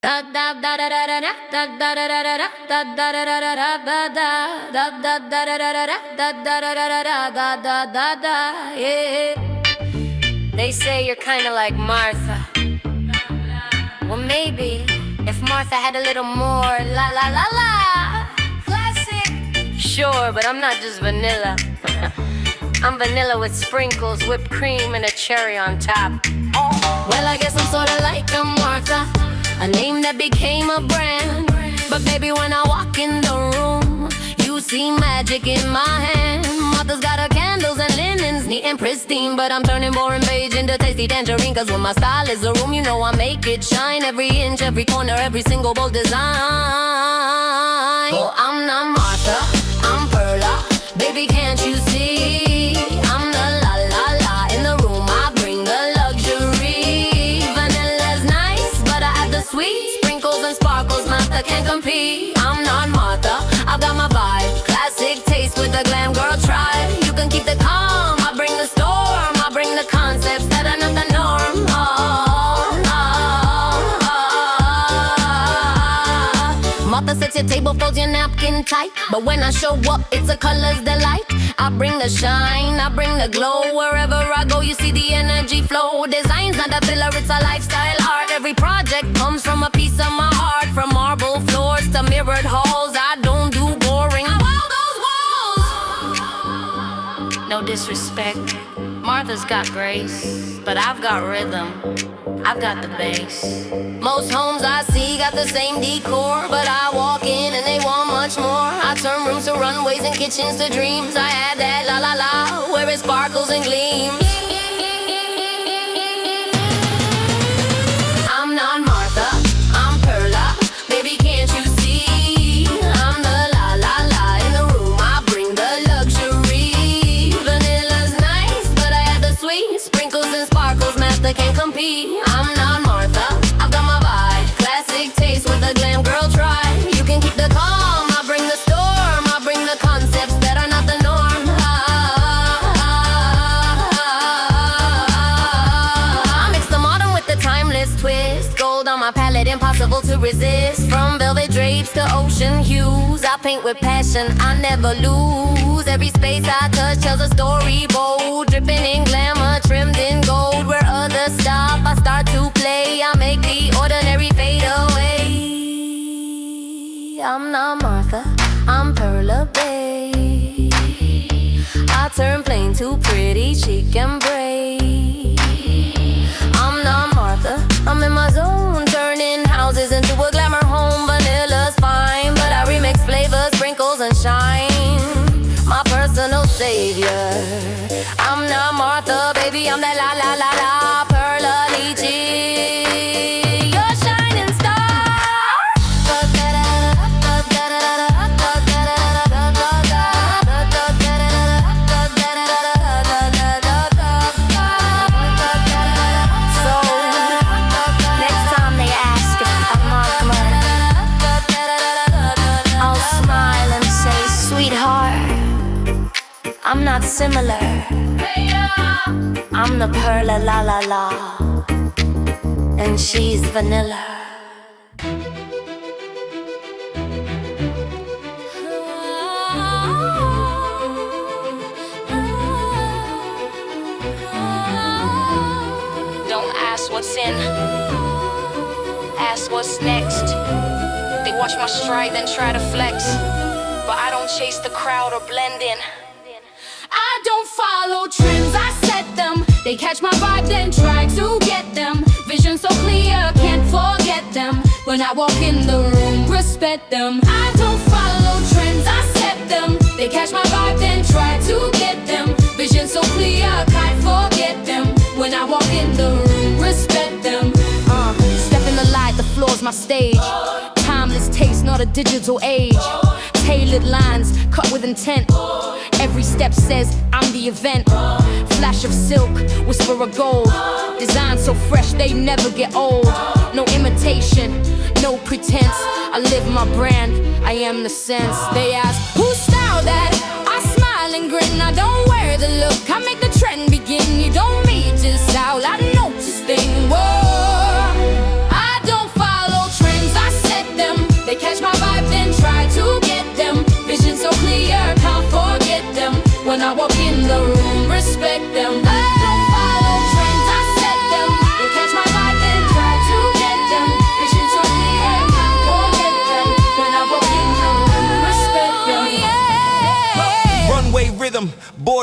They say you're kinda like Martha. Well, maybe if Martha had a little more la la la la. Classic. Sure, but I'm not just vanilla. I'm vanilla with sprinkles, whipped cream, and a cherry on top. Well, I guess I'm sorta like a Martha, a name that became a brand. But baby, when I walk in the room, you see magic in my hand. Martha's got her candles and linens, neat and pristine, but I'm turning boring beige into tasty tangerine. Cause when my style is the room, you know I make it shine. Every inch, every corner, every single bold design. Oh, I'm not Martha, I'm Perla. Baby, can't you see? I'm the la la la in the room. I bring the luxury. Vanilla's nice, but I add the sweet. Sprinkles and sparkles, Martha can't compete. I'm not Martha, I've got my vibe. Classic taste with the glam, girl, try. You can keep the calm, I bring the storm. I bring the concepts that are not the norm. Martha sets your table, folds your napkin tight. But when I show up, it's a color's delight. I bring the shine, I bring the glow. Wherever I go, you see the energy flow. Design's not a filler, it's a lifestyle art. Every project comes from a piece of my heart. From marble floors to mirrored halls, I don't do boring. I wow those walls. No disrespect, Martha's got grace, but I've got rhythm, I've got the bass. Most homes I see got the same decor, but I walk in and they want much more. I turn rooms to runways and kitchens to dreams. I add that la la la, where it sparkles and gleams. I'm not Martha, I'm Perla. Baby, can't you see? I'm the la la la in the room. I bring the luxury. Vanilla's nice, but I add the sweet. Sprinkles and sparkles, Martha can't compete. I'm not Martha, I've got my vibe. Classic taste with a glam, girl, try. You can keep the calm, I bring the storm. I bring the concepts that are not the norm. I mix the modern with the timeless twist. Gold on my palette, impossible to resist. From velvet drapes to ocean hues, I paint with passion, I never lose. Every space I touch tells a story bold. Dripping in glamour, trimmed in gold. Where others stop, I start to play. I make the ordinary fade away. I'm not Martha, I'm Perla, babe. I turn plain to pretty, chic and brave. I'm not Martha, I'm in my zone, turning houses into a glamour home. Vanilla's fine, but I remix flavors, sprinkles and shine. My personal savior. I'm not Martha, baby, I'm that la la la la. Perla, Lichi, your shining star. So, next time they ask if I'm Markman, I'll smile and say, sweetheart, I'm not similar. I'm the Perla la la la, and she's vanilla. Don't ask what's in, ask what's next. They watch my stride then try to flex, but I don't chase the crowd or blend in. I don't follow trends, I set them. They catch my vibe, then try to get them. Vision so clear, can't forget them. When I walk in the room, respect them. I don't follow trends, I set them. They catch my vibe, then try to get them. Vision so clear, can't forget them. When I walk in the room, respect them. Step in the light, the floor's my stage. Timeless taste, not a digital age. Tailored lines, cut with intent. Every step says I'm the event. Flash of silk, whisper of gold. Design so fresh they never get old. No imitation, no pretense. I live my brand, I am the sense. They ask, whose style that? I smile and grin, I don't wear the look. I make the trend begin. You don't meet just style, I notice things. Whoa, I don't follow trends.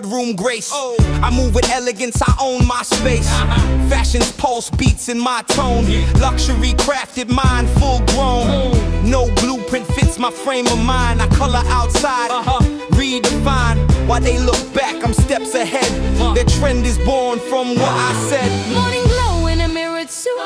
boardroom grace. I move with elegance, I own my space. Fashion's pulse beats in my tone. Luxury crafted mind, full grown. No blueprint fits my frame of mind. I color outside, redefine. While they look back, I'm steps ahead. Their trend is born from what I said. Morning glow in a mirrored suit.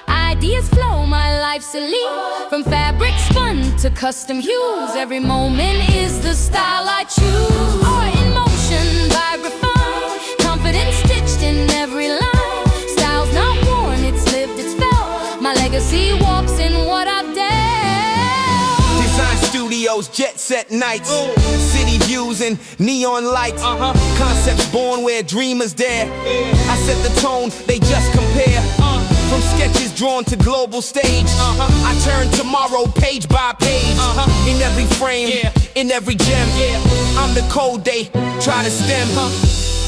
Ideas flow, my life's elite. From fabric spun to custom hues, every moment is the style I choose. Art in motion, vibe refined, confidence stitched in every line. Style's not worn, it's lived, it's felt. My legacy walks in what I've dealt. Design studios, jet set nights, city views and neon lights. Concepts born where dreamers dare. I set the tone, they just compare. From sketches drawn to global stage, I turn tomorrow page by page. In every frame, in every gem, I'm the code they try to stem.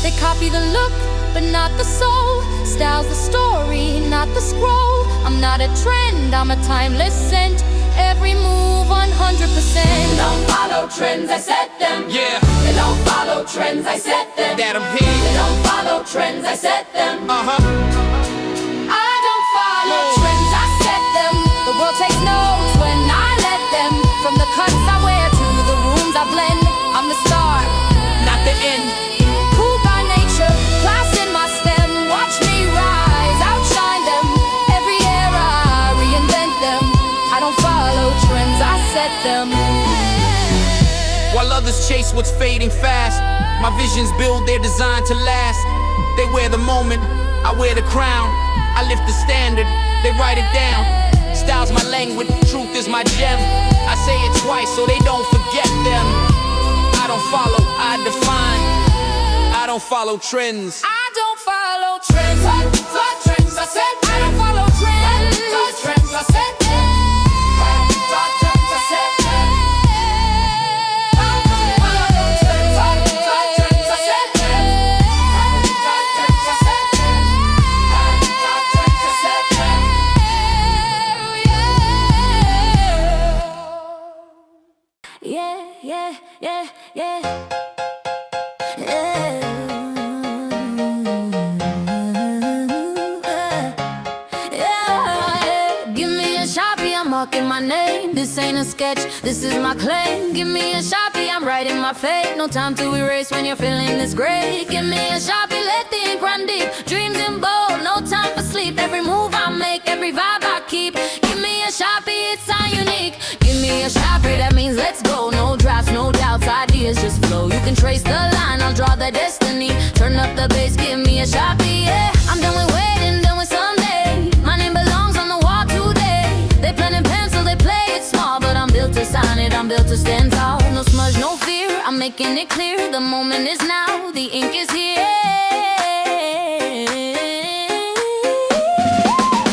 They copy the look, but not the soul. Style's the story, not the scroll. I'm not a trend, I'm a timeless scent. Every move 100%. They don't follow trends, I set them. They don't follow trends, I set them. That I'm here. They don't follow trends, I set them. I don't follow trends, I set them. The world takes notes when I let them. From the cuts I wear to the rooms I blend, I'm the start, not the end. Cool by nature, class in my stem. Watch me rise, outshine them. Every era I reinvent them. I don't follow trends, I set them. While others chase what's fading fast, my visions build their design to last. They wear the moment, I wear the crown. I lift the standard, they write it down. Style's my language, truth is my gem. I say it twice so they don't forget them. I don't follow, I define. I don't follow trends. I don't follow trends. Trends, I set. I don't follow trends. Trends, I set. Give me a Sharpie, I'm marking my name. This ain't a sketch, this is my claim. Give me a Sharpie, I'm writing my fate. No time to erase when you're feeling this great. Give me a Sharpie, let the ink run deep. Dreams in bold, no time for sleep. Every move I make, every vibe I keep. Give me a Sharpie, it's so unique. Give me a Sharpie, that means let's go. No drafts, no doubts, ideas just flow. You can trace the line, I'll draw the destiny. Turn up the bass, give me a Sharpie, yeah. I'm done with waiting, done with someday. My name belongs on the wall today. They pen and pencil, they play it small, but I'm built to sign it, I'm built to stand tall. No smudge, no fear, I'm making it clear. The moment is now, the ink is here.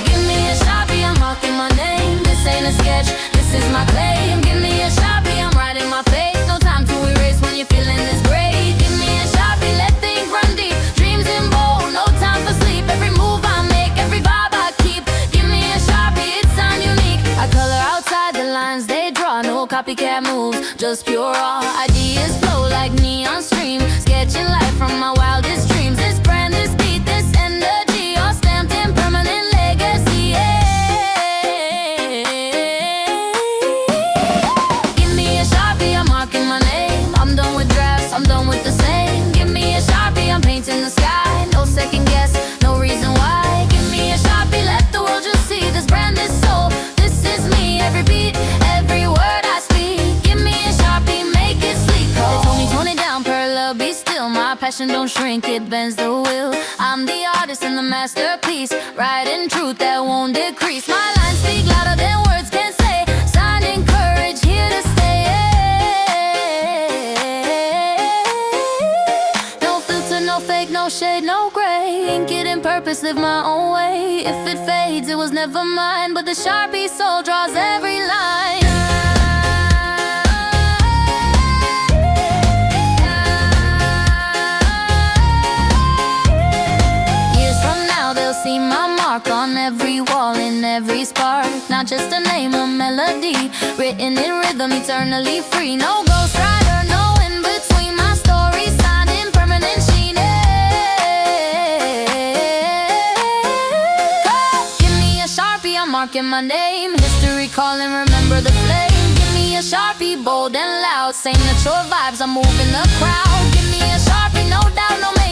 Give me a Sharpie, I'm marking my name. This ain't a sketch, this is my claim. Give me a Sharpie, I'm writing my fate. No time to erase when you're feeling this great. Give me a Sharpie, let the ink run deep. Dreams in bold, no time for sleep. Every move I make, every vibe I keep. Give me a Sharpie, it's sound unique. I color outside the lines they draw. No copycat moves, just pure raw. Ideas flow like neon stream. Sketching life from my wildest dreams. This brand, this beat, this energy, all stamped in permanent legacy, yeah. Give me a Sharpie, I'm marking my name. I'm done with drafts, I'm done with the same. Give me a Sharpie, I'm painting the sky. No second guess, no reason why. Give me a Sharpie, let the world just see this brand is soul. This is me, every beat, every word I speak. Give me a Sharpie, make it sleek. They told me tone it down, Perla, be still. My passion don't shrink, it bends the will. I'm the artist and the masterpiece, writing truth that won't decrease. My lines speak louder than words can say. Signing courage, here to stay. No filter, no fake, no shade, no gray. Ink it in purpose, live my own way. If it fades, it was never mine, but the Sharpie soul draws every line. Years from now, they'll see my mark on every wall, in every spark. Not just a name, a melody, written in rhythm, eternally free. No ghost rider, no in between. My story signed in permanent. marking my name. History calling, remember the flame. Give me a Sharpie, bold and loud. Signature vibes, I'm moving the crowd. Give me a Sharpie, no doubt, no